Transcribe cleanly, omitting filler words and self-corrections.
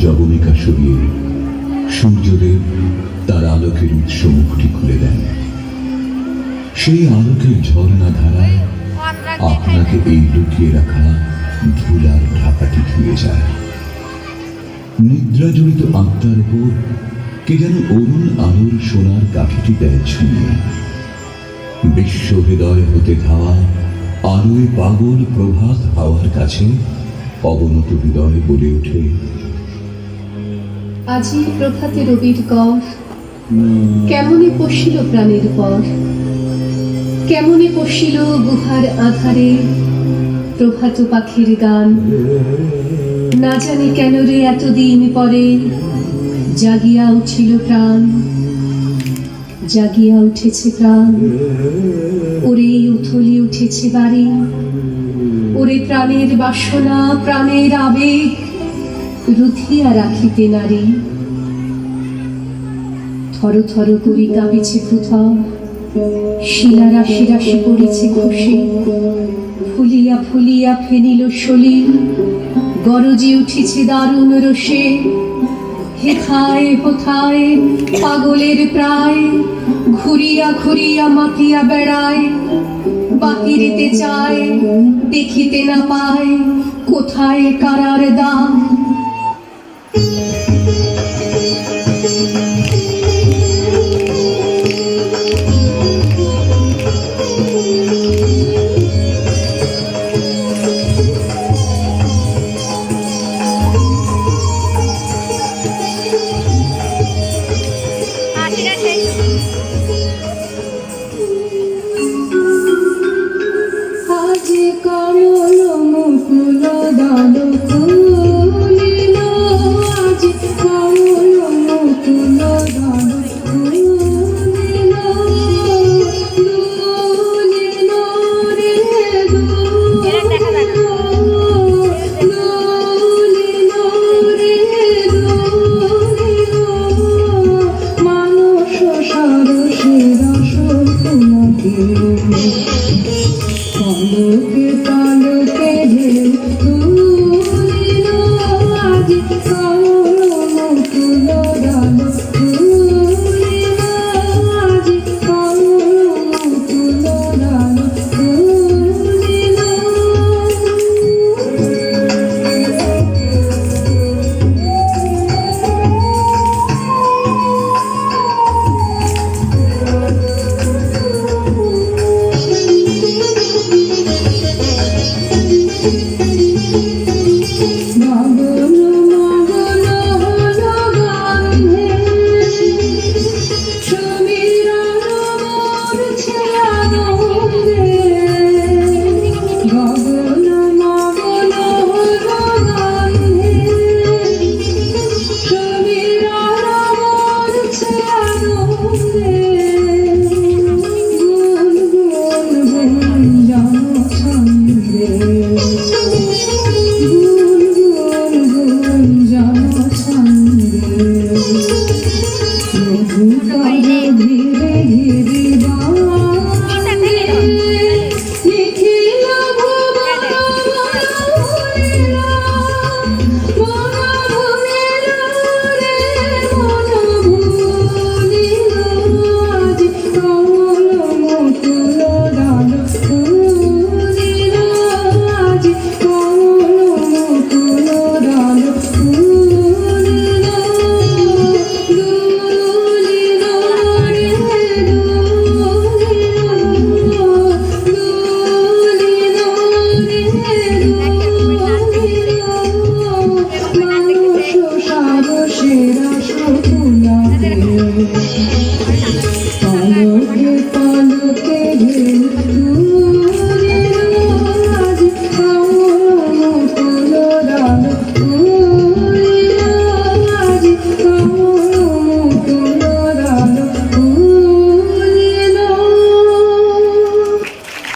জবনিকা সরিয়ে সূর্যদেব তার আলোকের উৎস মুখটি খুলে দেন। সেই আলোকের ঝর্ণা ধারায় আপনাকে এই লুকিয়ে রাখা ধুলার ঢাকাটি ধুয়ে যায়। নিদ্রাজড়িত আত্মার উপর কে যেন অরুণ আলোর সোনার কাঠিটি দেয় ছুঁয়ে। বিশ্ব হৃদয় হতে ধাওয়া আলোয় পাগল প্রভাত হাওয়ার কাছে অবনত হৃদয় বলে ওঠে, আজি প্রভাতে রবির কর, কেমনে পশিল প্রাণের পর, কেমনে পশিল গুহার আধারে প্রভাত পাখির গান। না জানি কেন রে এতদিন পরে জাগিয়া উঠিল প্রাণ, জাগিয়া উঠেছে প্রাণ। ওরে উথলি উঠেছে বাড়ি, ওরে প্রাণের বাসনা প্রাণের আবেগ রুধিয়া রাখিতে নারী। থর থর করি কাঁপিছে ভূধর, শিলা রাশি রাশি পড়িছে খসে। ফুলিয়া ফুলিয়া ফেনিল সলিল, গরজি উঠিছে দারুণ রোষে। হেথায় হোথায় পাগলের প্রায়, ঘুরিয়া ঘুরিয়া মাতিয়া বেড়ায়। বাহিরিতে চায় দেখিতে না পায়, কোথায় কারার দ্বার। পালকে পালকে